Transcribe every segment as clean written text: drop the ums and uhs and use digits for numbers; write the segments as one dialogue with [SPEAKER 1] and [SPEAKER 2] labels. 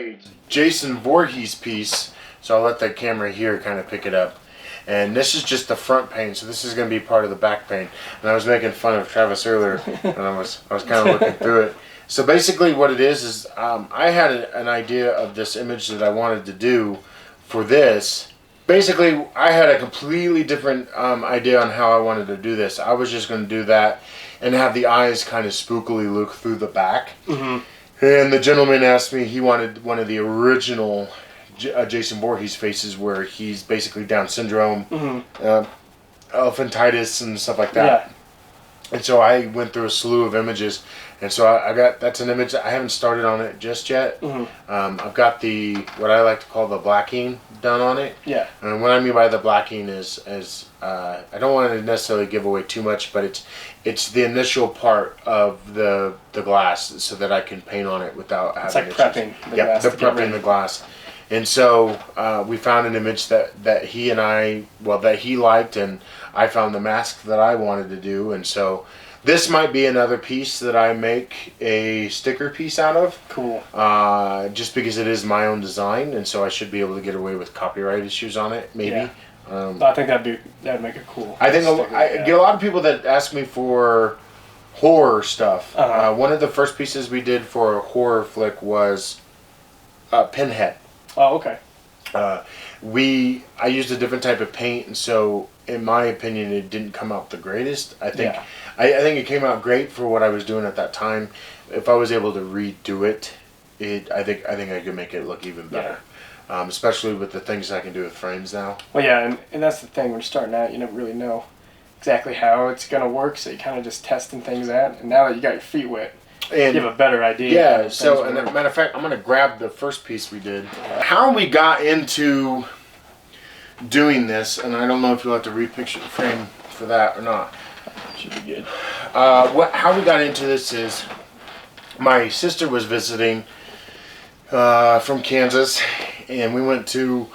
[SPEAKER 1] a Jason Voorhees piece, so I'll let the camera here kind of pick it up. And this is just the front paint, so this is going to be part of the back paint. And I was making fun of Travis earlier, and I was kind of looking through it. So basically what it is I had an idea of this image that I wanted to do for this. Basically, I had a completely different idea on how I wanted to do this. I was just going to do that and have the eyes kind of spookily look through the back. Mm-hmm. And the gentleman asked me, he wanted one of the original Jason Voorhees faces where he's basically Down syndrome, elephantitis and stuff like that. Yeah. And so I went through a slew of images, and so I got, that's an image that I haven't started on it just yet. I've got the, what I like to call the blacking done on it. Yeah. And what I mean by the blacking is I don't want to necessarily give away too much, but it's the initial part of the glass so that I can paint on it without having issues. It's like prepping the glass. Yeah, the prepping the glass. And so we found an image that he and I, well, that he liked, and I found the mask that I wanted to do. And so this might be another piece that I make a sticker piece out of. Cool. Just because it is my own design, and so I should be able to get away with copyright issues on it, maybe. Yeah.
[SPEAKER 2] I think that'd make it cool.
[SPEAKER 1] I think I get a lot of people that ask me for horror stuff. One of the first pieces we did for a horror flick was Pinhead.
[SPEAKER 2] Oh, okay.
[SPEAKER 1] I used a different type of paint, and so in my opinion, it didn't come out the greatest. I think I think it came out great for what I was doing at that time. If I was able to redo it, I think I could make it look even better. Yeah. Especially with the things I can do with frames now.
[SPEAKER 2] Well, yeah, and that's the thing. When you're starting out, you never really know exactly how it's gonna work, so you kind of just testing things out. And now that you got your feet wet, and you have a better idea.
[SPEAKER 1] Yeah, so, and as a matter of fact, I'm going to grab the first piece we did. How we got into doing this, and I don't know if you'll have to repicture the frame for that or not.
[SPEAKER 2] Should be good.
[SPEAKER 1] How we got into this is my sister was visiting from Kansas, and we went to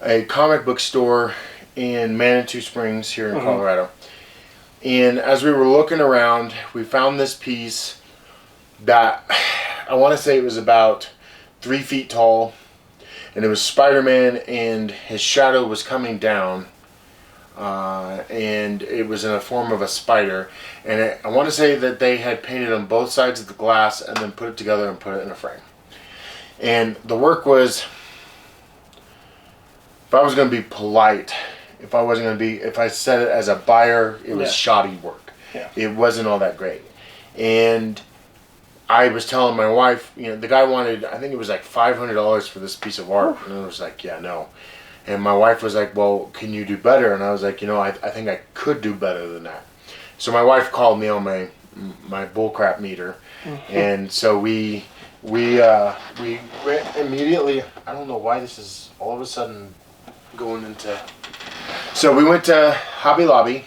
[SPEAKER 1] a comic book store in Manitou Springs here in Colorado. And as we were looking around, we found this piece that I want to say it was about 3 feet tall, and it was Spider-Man, and his shadow was coming down, and it was in the form of a spider, and I want to say that they had painted on both sides of the glass and then put it together and put it in a frame. And the work was, if I was going to be polite, if I said it as a buyer, it was shoddy work. Yeah. It wasn't all that great. And I was telling my wife, the guy wanted, I think it was like $500 for this piece of art. And I was like, yeah, no. And my wife was like, well, can you do better? And I was like, I think I could do better than that. So my wife called me on my bullcrap meter. And so we immediately, I don't know why this is all of a sudden going into, so we went to Hobby Lobby.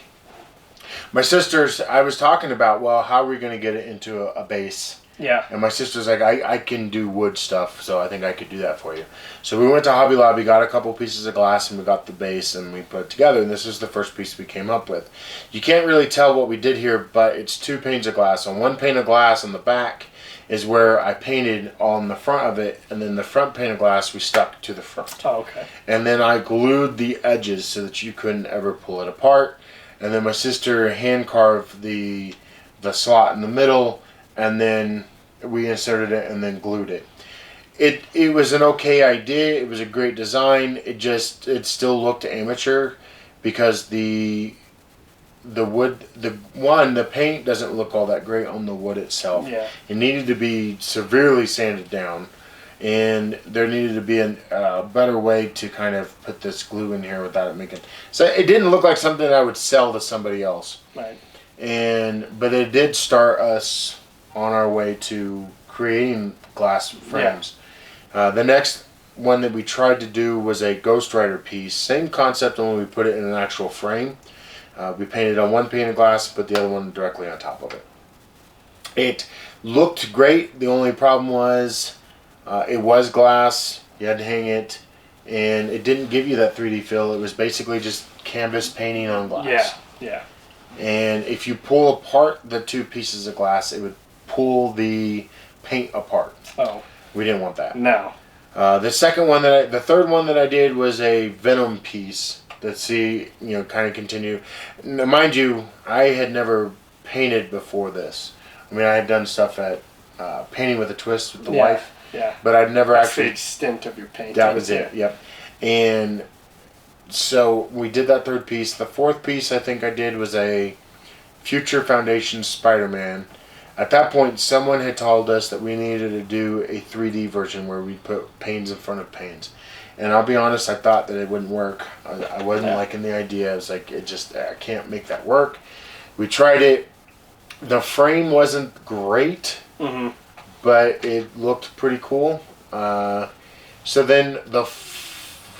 [SPEAKER 1] My sister's, I was talking about, well, how are we going to get it into a base? Yeah. And my sister's like, I can do wood stuff, so I think I could do that for you. So we went to Hobby Lobby, got a couple pieces of glass, and we got the base, and we put it together, and this is the first piece we came up with. You can't really tell what we did here, but it's 2 panes of glass. On one pane of glass on the back is where I painted on the front of it, and then the front pane of glass we stuck to the front.
[SPEAKER 2] Oh, okay.
[SPEAKER 1] And then I glued the edges so that you couldn't ever pull it apart. And then my sister hand carved the slot in the middle, and then we inserted it and then glued it. It was an okay idea. It was a great design. It still looked amateur because the wood, the paint doesn't look all that great on the wood itself. Yeah. It needed to be severely sanded down, and there needed to be a better way to kind of put this glue in here without it making, so it didn't look like something I would sell to somebody else. Right. But it did start us on our way to creating glass frames. Yeah. The next one that we tried to do was a Ghost Rider piece. Same concept, only we put it in an actual frame. We painted on one pane of glass, put the other one directly on top of it. It looked great. The only problem was it was glass. You had to hang it, and it didn't give you that 3D feel. It was basically just canvas painting on glass.
[SPEAKER 2] Yeah, yeah.
[SPEAKER 1] And if you pull apart the 2 pieces of glass, it would pull the paint apart.
[SPEAKER 2] Oh.
[SPEAKER 1] We didn't want that.
[SPEAKER 2] No.
[SPEAKER 1] The third one that I did was a Venom piece. That kind of continue. Now, mind you, I had never painted before this. I mean, I had done stuff at Painting with a Twist with the wife.
[SPEAKER 2] Yeah.
[SPEAKER 1] But I'd never
[SPEAKER 2] That's
[SPEAKER 1] actually.
[SPEAKER 2] the extent of your painting.
[SPEAKER 1] That was it. Yep. And so we did that third piece. The fourth piece I think I did was a Future Foundation Spider-Man. At that point, someone had told us that we needed to do a 3D version where we put panes in front of panes. And I'll be honest, I thought that it wouldn't work. I wasn't liking the idea. I was like, I can't make that work. We tried it. The frame wasn't great, but it looked pretty cool. So then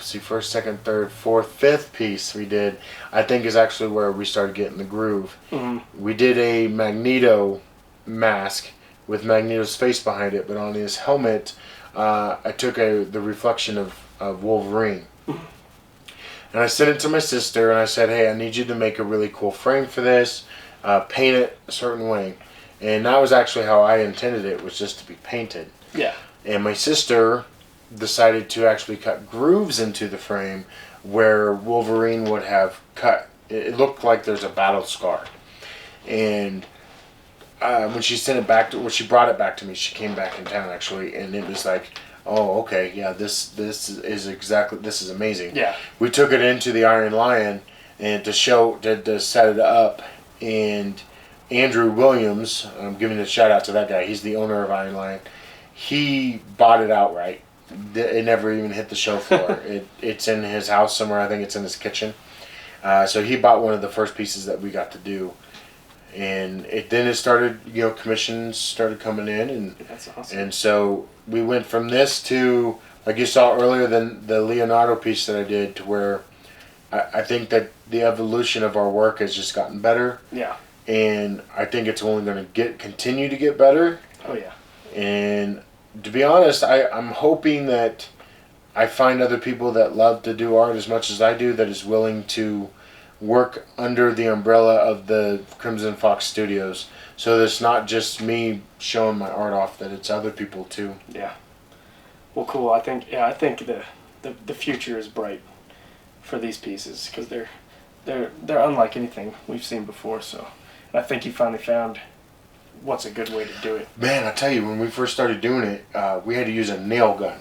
[SPEAKER 1] first, second, third, fourth, fifth piece we did, I think is actually where we started getting the groove. We did a Magneto mask with Magneto's face behind it, but on his helmet, I took the reflection of Wolverine. And I sent it to my sister and I said, hey, I need you to make a really cool frame for this, paint it a certain way. And that was actually how I intended it, was just to be painted.
[SPEAKER 2] Yeah.
[SPEAKER 1] And my sister decided to actually cut grooves into the frame where Wolverine would have cut. It looked like there's a battle scar. And when she brought it back to me, she came back in town actually, and it was like, oh, okay, yeah, this is amazing.
[SPEAKER 2] Yeah.
[SPEAKER 1] We took it into the Iron Lion and to set it up, and Andrew Williams, I'm giving a shout out to that guy. He's the owner of Iron Lion. He bought it outright. It never even hit the show floor. It's in his house somewhere. I think it's in his kitchen. So he bought one of the first pieces that we got to do. And then it started, commissions started coming in, and
[SPEAKER 2] that's awesome.
[SPEAKER 1] And so we went from this to, like you saw earlier, the Leonardo piece that I did, to where I think that the evolution of our work has just gotten better.
[SPEAKER 2] Yeah.
[SPEAKER 1] And I think it's only going to continue to get better.
[SPEAKER 2] Oh yeah.
[SPEAKER 1] And to be honest, I'm hoping that I find other people that love to do art as much as I do, that is willing to work under the umbrella of the Crimson Fox Studios, so that it's not just me showing my art off, that it's other people too.
[SPEAKER 2] Yeah. Well, cool. I think the future is bright for these pieces, because they're unlike anything we've seen before. So, and I think you finally found what's a good way to do it.
[SPEAKER 1] Man, I tell you, when we first started doing it, we had to use a nail gun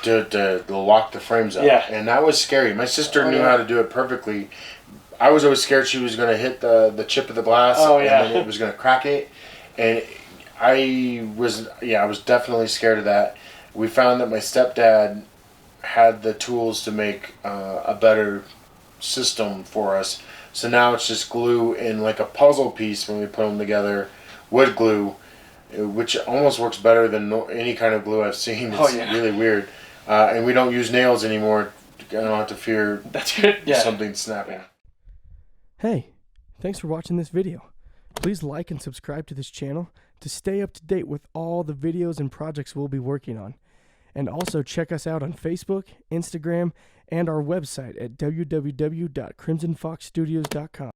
[SPEAKER 1] to lock the frames up.
[SPEAKER 2] Yeah.
[SPEAKER 1] And that was scary. My sister knew how to do it perfectly. I was always scared she was going to hit the chip of the glass, and then it was going to crack it. And I was definitely scared of that. We found that my stepdad had the tools to make a better system for us. So now it's just glue in like a puzzle piece when we put them together, wood glue, which almost works better than any kind of glue I've seen. It's really weird. And we don't use nails anymore. I don't have to fear something snapping.
[SPEAKER 3] Hey, thanks for watching this video. Please like and subscribe to this channel to stay up to date with all the videos and projects we'll be working on. And also check us out on Facebook, Instagram, and our website at www.crimsonfoxstudios.com.